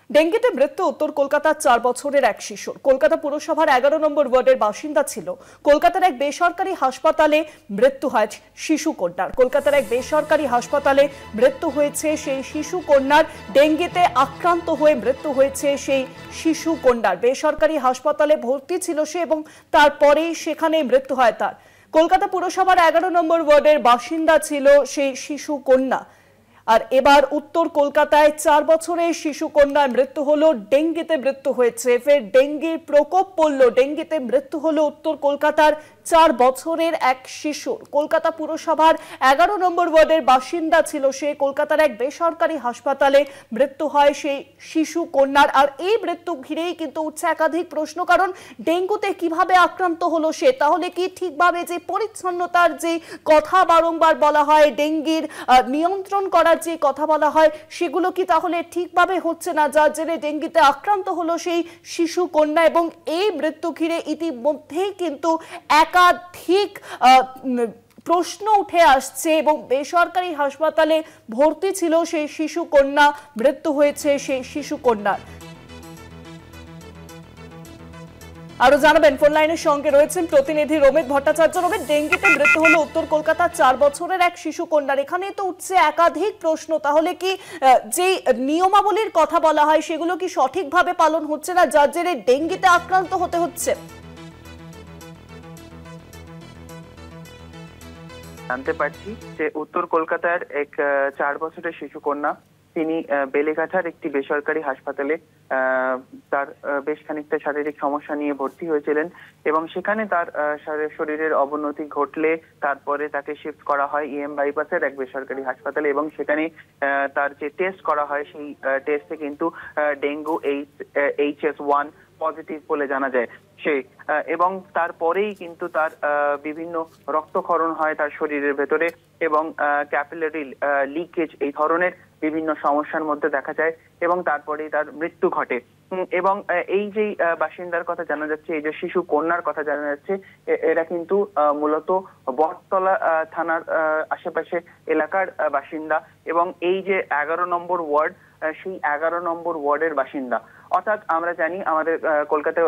ডেঙ্গিতে মৃত্যু উত্তর কলকাতার 4 বছরের এক শিশুর। কলকাতা পুরসভার 11 নম্বর ওয়ার্ডের বাসিন্দা ছিল। কলকাতার এক বেসরকারি হাসপাতালে মৃত্যু হয় শিশু কন্যার। কলকাতার এক বেসরকারি হাসপাতালে মৃত্যু হয়েছে সেই শিশু কন্যার। ডেঙ্গিতে আক্রান্ত হয়ে মৃত্যু হয়েছে সেই শিশু কন্যার। বেসরকারি হাসপাতালে ভর্তি ছিল সে এবং তারপরেই সেখানে মৃত্যু হয় তার। কলকাতা পুরসভার 11 নম্বর ওয়ার্ডের বাসিন্দা ছিল সেই শিশু কন্যা। আর এবার উত্তর কলকাতায় 4 বছরের শিশু কন্যার মৃত্যু হলো। ডেঙ্গিতে মৃত্যু হয়েছে। ফের ডেঙ্গির প্রকোপ পড়ল। ডেঙ্গিতে মৃত্যু হলো উত্তর কলকাতার 4 বছরের এক শিশুর। কলকাতা পুরসভার 11 নম্বর ওয়ার্ডের বাসিন্দা ছিল সে। কলকাতার এক বেসরকারি হাসপাতালে মৃত্যু হয় সেই শিশু কন্যার। আর এই মৃত্যু ঘিরেই কিন্তু উঠছে একাধিক প্রশ্ন, কারণ ডেঙ্গুতে কিভাবে আক্রান্ত হলো সে? তাহলে কি ঠিকভাবে যে পরিচ্ছন্নতার যে কথা বারংবার বলা হয়, ডেঙ্গির নিয়ন্ত্রণ করার যে কথা বলা হয়, সেগুলো কি তাহলে ঠিকভাবে হচ্ছে না, যার জেরে ডেঙ্গিতে আক্রান্ত হলো সেই শিশু কন্যা? এবং এই মৃত্যু ঘিরে ইতিমধ্যেই কিন্তু একাধিক প্রশ্ন উঠে আসছে এবং বেসরকারি হাসপাতালে ভর্তি ছিল সেই শিশু কন্যা, মৃত্যু হয়েছে সেই শিশু কন্যার। আরো জানাবেন, ফোন লাইনের সঙ্গে রয়েছেন প্রতিনিধি রোমিত ভট্টাচার্য। রোমিত, ডেঙ্গিতে মৃত্যু হলো উত্তর কলকাতার 4 বছরের এক শিশু কন্যার। এখানে তো উঠছে একাধিক প্রশ্ন। তাহলে কি যে নিয়মাবলীর কথা বলা হয় সেগুলো কি সঠিকভাবে পালন হচ্ছে না, যার জেরে ডেঙ্গিতে আক্রান্ত হতে হচ্ছে? জানতে পারছি যে উত্তর কলকাতার এক 4 বছরের শিশু কন্যা, তিনি বেলেঘাটার একটি বেসরকারি হাসপাতালে তার বেশ খানিকটা শারীরিক সমস্যা নিয়ে ভর্তি হয়েছিলেন এবং সেখানে তার শরীরের অবনতি ঘটলে তারপরে তাকে শিফট করা হয় EM বাইপাসের এক বেসরকারি হাসপাতালে এবং সেখানে তার যে টেস্ট করা হয় সেই টেস্টে কিন্তু ডেঙ্গু HS1 পজিটিভ বলে জানা যায় সে। এবং তারপরেই কিন্তু তার বিভিন্ন রক্তক্ষরণ হয় তার শরীরের ভেতরে এবং ক্যাপিলারি লিকেজ এই ধরনের বিভিন্ন সমস্যার মধ্যে দেখা যায় এবং তারপরেই তার মৃত্যু ঘটে। এবং এই যে বাসিন্দার কথা জানা যাচ্ছে, এই যে শিশু কন্যার কথা জানা যাচ্ছে, এরা কিন্তু মূলত বটতলা থানার আশেপাশে এলাকার বাসিন্দা এবং এই যে 11 নম্বর ওয়ার্ড, সেই 11 নম্বর ওয়ার্ডের বাসিন্দা। অর্থাৎ আমরা জানি আমাদের কলকাতা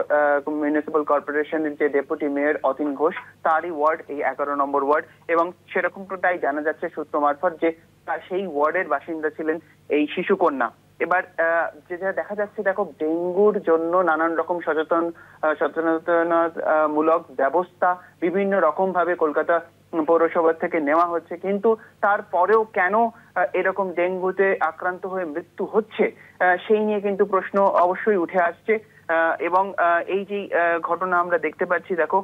মিউনিসিপ্যাল কর্পোরেশনের যে ডেপুটি মেয়র অতীন ঘোষ, তারই ওয়ার্ড এই 11 নম্বর ওয়ার্ড এবং সেরকমটাই জানা যাচ্ছে সূত্র মারফত যে সেই ওয়ার্ডের বাসিন্দা ছিলেন এই শিশু কন্যা। এবার যেটা দেখা যাচ্ছে, দেখো, ডেঙ্গুর জন্য নানান রকম সচেতনতামূলক ব্যবস্থা বিভিন্ন রকম ভাবে কলকাতা পৌরসভা থেকে নেওয়া হচ্ছে, কিন্তু তারপরেও কেন এরকম ডেঙ্গুতে আক্রান্ত হয়ে মৃত্যু হচ্ছে সেই নিয়ে কিন্তু প্রশ্ন অবশ্যই উঠে আসছে। এবং এই যে ঘটনা আমরা দেখতে পাচ্ছি, দেখো,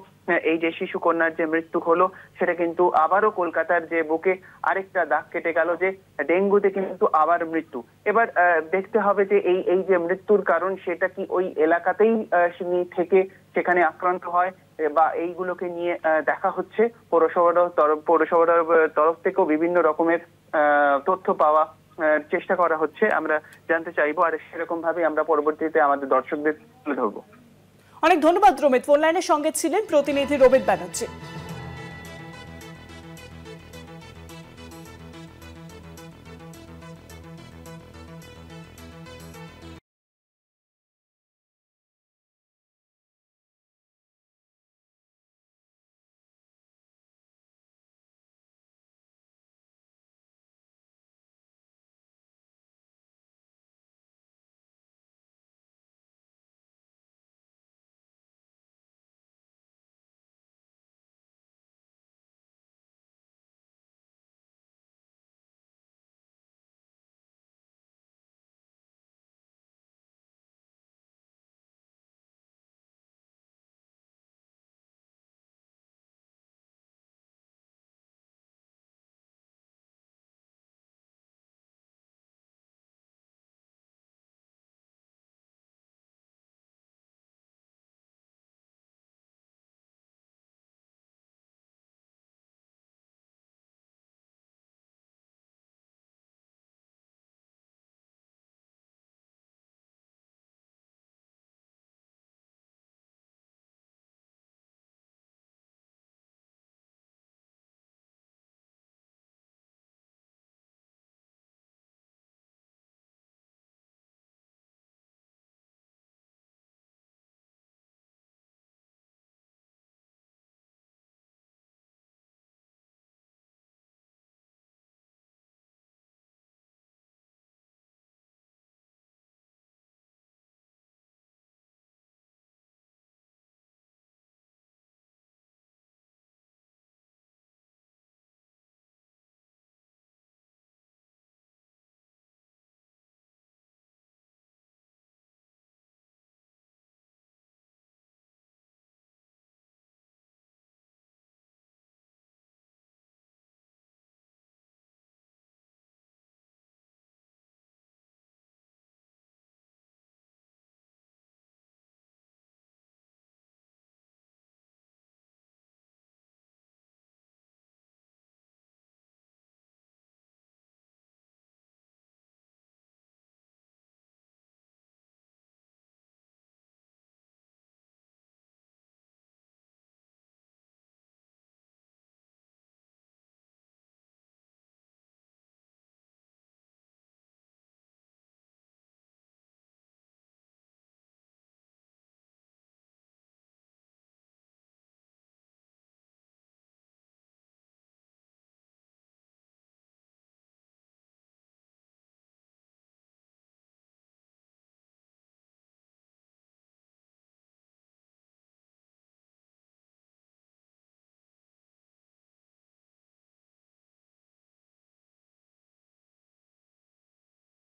এই যে শিশু কন্যার যে মৃত্যু হলো সেটা কিন্তু আবারও কলকাতার যে বুকে আরেকটা দাগ কেটে গেল যে ডেঙ্গুতে কিন্তু আবার মৃত্যু। এবার দেখতে হবে যে এই যে মৃত্যুর কারণ সেটা কি ওই এলাকাতেই থেকে সেখানে আক্রান্ত হয় বা এইগুলোকে নিয়ে দেখা হচ্ছে। পৌরসভার তরফ থেকেও বিভিন্ন রকমের তথ্য পাওয়া চেষ্টা করা হচ্ছে, আমরা জানতে চাইবো, আর সেরকম ভাবে আমরা পরবর্তীতে আমাদের দর্শকদের তুলে ধরবো। অনেক ধন্যবাদ রোমিত। ফোন লাইনের সঙ্গে ছিলেন প্রতিনিধি রোমিত ব্যানার্জি।